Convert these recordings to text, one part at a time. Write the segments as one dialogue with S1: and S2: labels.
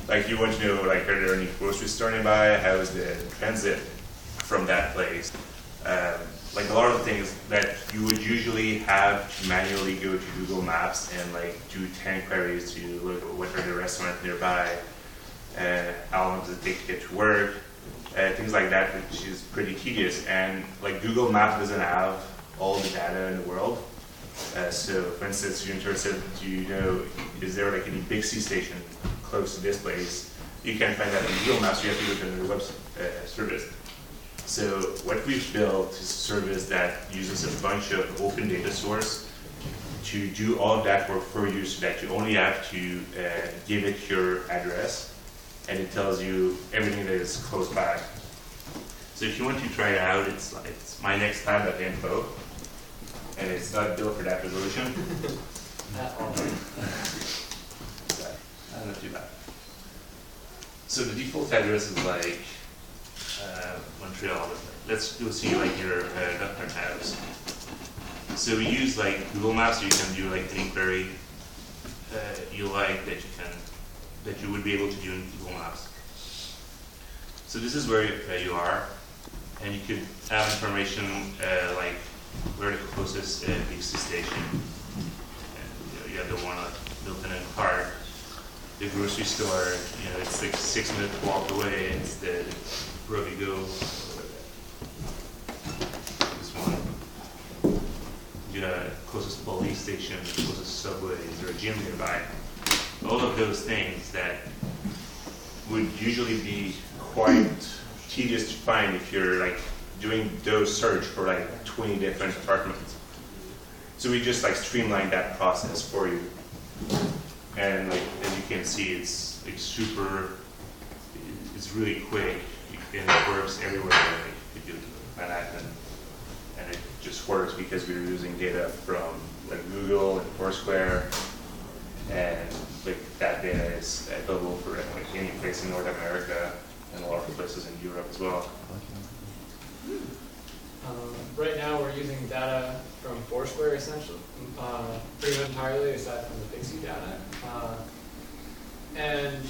S1: Like you want to know, like, are there any grocery store nearby? How is the transit from that place? Like a lot of the things that you would usually have to manually go to Google Maps and like do 10 queries to look at what are the restaurants nearby, how long does it take to get to work, things like that, which is pretty tedious. And like Google Maps doesn't have all the data in the world. So for instance, you're interested, do you know, is there like any big C station close to this place? You can't find that on Google Maps, you have to go to another web service. So what we've built is a service that uses a bunch of open data source to do all of that work for you, so that you only have to give it your address, and it tells you everything that is close by. So if you want to try it out, it's mynexttab.info, and it's not built for that resolution. Not too bad. So the default address is like Montreal. Let's go see like your .NET house. So we use like Google Maps, so you can do like any query you like that you would be able to do in Google Maps. So this is where you are, and you could have information like where the closest big C station. And, you have the one built in a park. The grocery store, it's like 6-minute walk away. It's the Rovigo. This one. You have closest police station, closest subway, is there a gym nearby? All of those things that would usually be quite tedious to find if you're like doing those search for like 20 different apartments. So we just like streamline that process for you. And like as you can see, it's like it's really quick, and it works everywhere. Like if you do Manhattan, and it just works because we're using data from like Google and Foursquare, and like that data is available for like any place in North America and a lot of places in Europe as well.
S2: Right now we're using data from Foursquare essentially, pretty much entirely aside from the Pixie data. And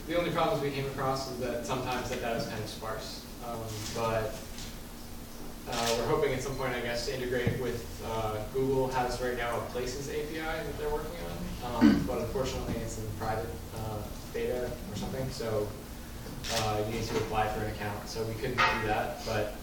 S2: the only problems we came across is that sometimes that data is kind of sparse. But we're hoping at some point, I guess, to integrate with Google has right now a Places API that they're working on, but unfortunately it's in private beta or something, so you need to apply for an account. So we couldn't do that, but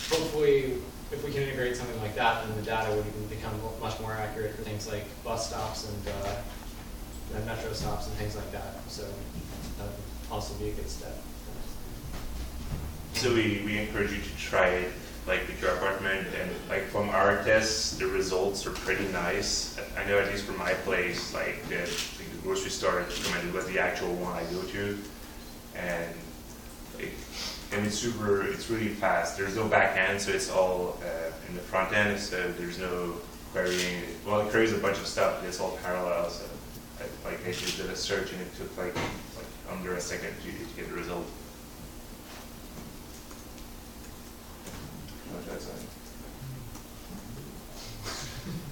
S2: hopefully if we can integrate something like that, then the data would even become much more accurate for things like bus stops and metro stops and things like that. So that would also be a good step.
S1: So we encourage you to try it like with your apartment, and like from our tests, the results are pretty nice. I know at least for my place, like the grocery store I recommended was the actual one I go to, and it's really fast. There's no back end, so it's all in the front end. So there's no querying. Well, it queries a bunch of stuff, but it's all parallel. So I just did a search, and it took like under a second to get the result.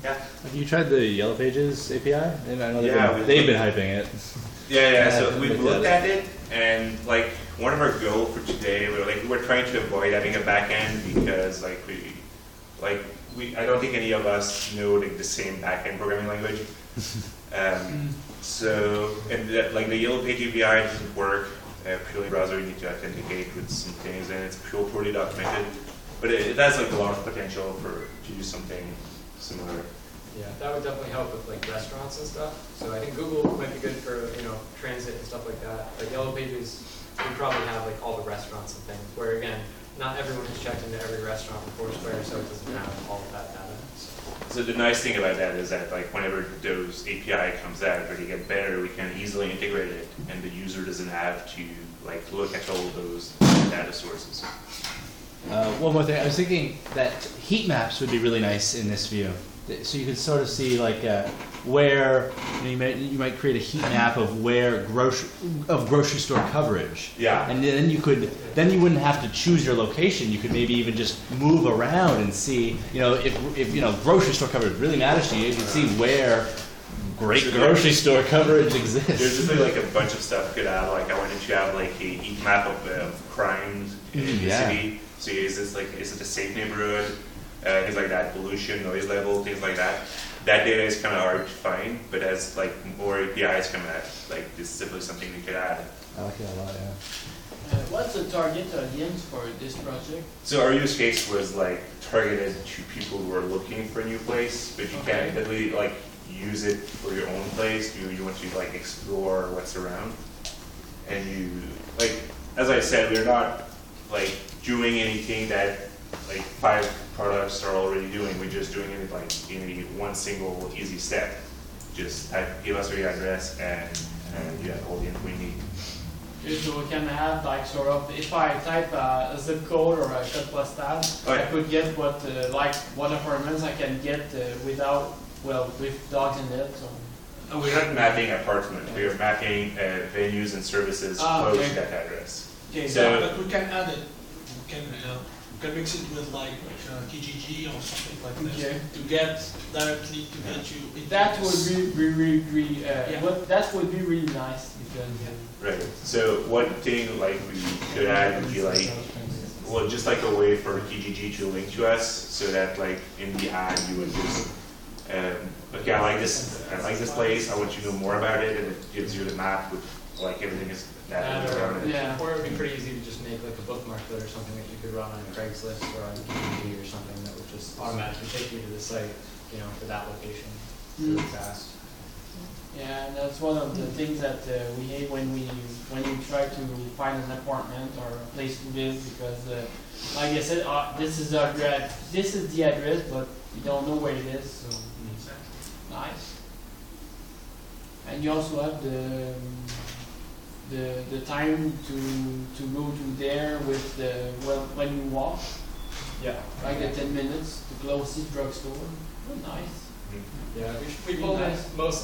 S1: Yeah.
S3: Have you tried the Yellow Pages API? And I know they've been hyping it.
S1: Yeah. So we've looked at it, and like one of our goals for today, we're trying to avoid having a back end because I don't think any of us know like the same back end programming language. So like the Yellow Page API doesn't work purely browser. You need to authenticate with some things, and it's poorly documented. But it has like a lot of potential to do something similar.
S2: Yeah, that would definitely help with like restaurants and stuff. So I think Google might be good for transit and stuff like that. But Yellow Pages would probably have like all the restaurants and things. Where again, not everyone has checked into every restaurant with Foursquare, so it doesn't have all of that data.
S1: So the nice thing about that is that like whenever those API comes out or they get better, we can easily integrate it, and the user doesn't have to like look at all of those data sources.
S3: One more thing, I was thinking that heat maps would be really nice in this view. So you could sort of see like where you might create a heat map of where grocery store coverage.
S1: Yeah.
S3: And then you wouldn't have to choose your location. You could maybe even just move around and see, if grocery store coverage really matters to you, you can see where great grocery store coverage exists.
S1: There's just like a bunch of stuff you could add. Like I wanted to have like a heat map of crimes in the city. So is it a safe neighborhood? Things like that, pollution, noise level, things like that. That data is kind of hard to find, but as like more APIs come out, like this is simply something we could add.
S3: I like it a lot, yeah.
S4: What's the target audience for this project?
S1: So our use case was like targeted to people who are looking for a new place, but you can't really like use it for your own place. You want to like explore what's around, and you like as I said, we're not like doing anything that like 5 products are already doing. We're just doing it like in one single easy step. Just give us your address and you have all the info we need.
S4: So we can have like sort of, if I type a zip code or a code postal, I could get what like what apartments I can get without, well, with dogs in it. So.
S1: Oh, we're not mapping apartments. We are mapping venues and services close to that address.
S4: Okay,
S1: So,
S5: but we can add it. We can mix it with like Kijiji or something like this to get directly to get you.
S4: That would be really that would be really nice because.
S1: Right. So one thing like we could add would be like, well, just like a way for Kijiji to link to us, so that like in the ad you would just, okay, I like this place. I want you to know more about it, and it gives you the map with like everything is that around it.
S2: Yeah. Or it would be pretty easy to just make like a bookmarklet or something that you could run on Craigslist or on Kijiji or something that would just automatically take you to the site, you know, for that location really fast.
S4: Yeah, and that's one of the things that we hate when you try to find an apartment or a place to live, because like I said, this is the address, but you don't know where it is. So nice. And you also have the time to go to there with when you walk.
S2: Yeah.
S4: Like the 10 minutes to closest drugstore. Oh, nice.
S2: Yeah, we pulled in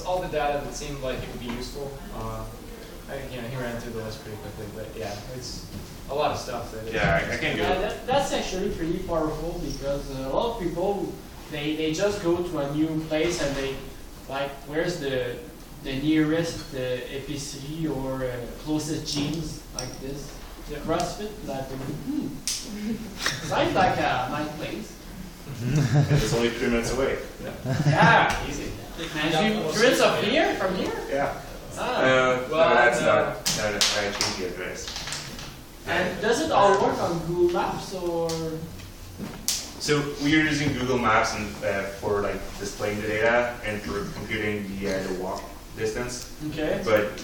S2: all the data that seemed like it would be useful. He ran through the list pretty quickly, but yeah, it's a lot of stuff that.
S1: Yeah, I can go.
S4: That's actually pretty powerful, because a lot of people they just go to a new place and they like, where's the nearest épicerie or closest gyms like this. CrossFit, like sounds like a nice place.
S1: And it's only 3 minutes away.
S4: Yeah, easy. And 3 minutes of here, from here?
S1: Yeah.
S4: Ah.
S1: Well, that's not. I changed the address.
S4: And does it all work on Google Maps or?
S1: So we are using Google Maps and for like displaying the data and for computing the walk distance.
S4: Okay.
S1: But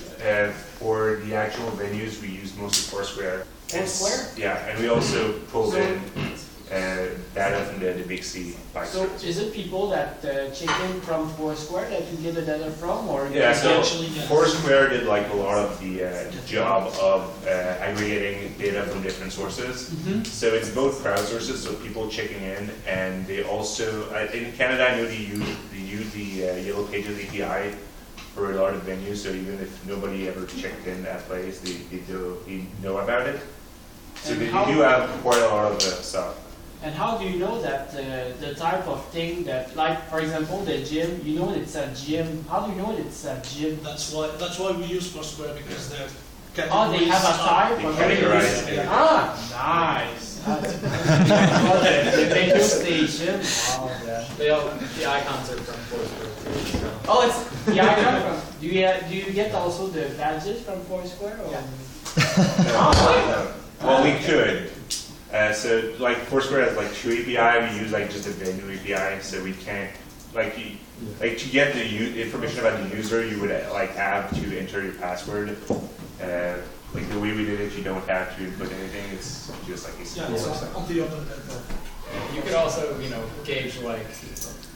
S1: for the actual venues, we use mostly Foursquare.
S4: Foursquare?
S1: Yeah, and we also pulled in data from the Big C bike
S4: So
S1: stores.
S4: is it people that check in from Foursquare that you get the data from, or?
S1: Yeah, so
S5: actually, yes.
S1: Foursquare did like a lot of the job of aggregating data from different sources. So it's both crowdsources, so people checking in, and they also, in Canada, I know they use the Yellow Pages API for a lot of venues, so even if nobody ever checked in that place, they know about it. So
S4: And
S1: they
S4: how-
S1: do have quite a lot of stuff.
S4: And how do you know that the type of thing that, like, for example, the gym, you know it's a gym. How do you know it's a gym?
S5: That's why we use Foursquare, because they're
S4: Oh, they have a type?
S1: They
S4: or
S1: categorize
S4: everything?
S1: it.
S4: Ah, nice. The venue station. Oh, yeah.
S2: The icons are from Foursquare too. So.
S4: Oh, it's the icon from. Do you get also the badges from Foursquare? Or?
S1: No. Well, we could. So like Foursquare has like 2 API. We use like just a venue API, so we can't like to get the information about the user, you would like have to enter your password. Like the way we did it, you don't have to input anything. It's just like a
S5: Yeah, it's on the open network.
S2: You could also, gauge like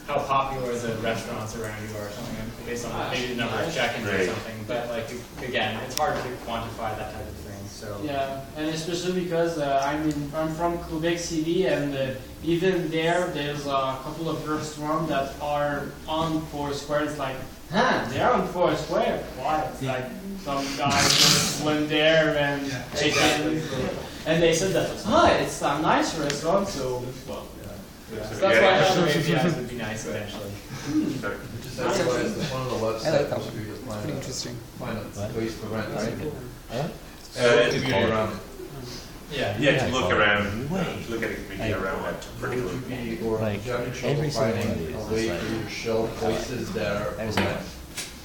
S2: how popular the restaurants around you are or something based on maybe the number of check-ins or
S1: Right.
S2: something. But like again, it's hard to quantify that type of thing. So
S4: Yeah, and especially because I'm from Quebec City, and even there's a couple of restaurants that are on Foursquare. It's like, they're on Foursquare. Why? It's like some guy just went there and checked in, and they said that it's a nice restaurant. So, well,
S2: that's why other APIs would be nice eventually.
S6: centralized, one of the
S7: I like
S6: websites
S7: that
S6: was
S7: one.
S6: to find
S7: Pretty
S6: a,
S7: interesting.
S6: find a
S3: What?
S6: place for rent, right?
S1: It's
S6: Community around it.
S2: Yeah.
S1: Yeah, to look around,
S3: Way.
S1: to look at the community around that particular.
S6: Would you be, or
S3: Like,
S6: do you have any trouble
S3: every single one of
S6: finding
S3: these
S6: a
S3: is
S6: way
S3: like-
S6: for you to show places that are
S3: There's
S6: for
S3: a-
S6: rent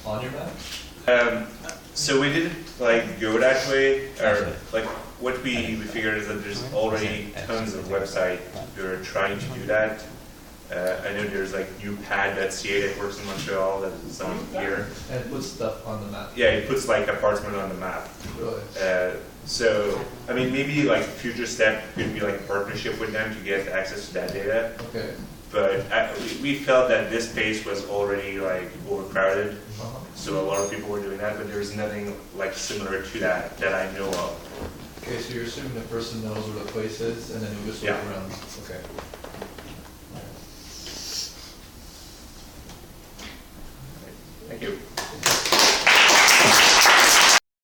S6: on your map?
S1: So we didn't like go that way, or like what we figured is that there's already tons of websites that are trying to do that. I know there's like newpad.ca that works in Montreal, that is on here.
S6: And put stuff on the map.
S1: Yeah, it puts like apartment on the map.
S6: Really?
S1: So, I mean, maybe like future step could be like a partnership with them to get access to that data.
S6: Okay.
S1: But we felt that this space was already like overcrowded,
S6: Uh-huh.
S1: so a lot of people were doing that, but there's nothing like similar to that that I know of.
S6: Okay, so you're assuming the person knows where the place is, and then you just look
S1: Yeah.
S6: around. Okay.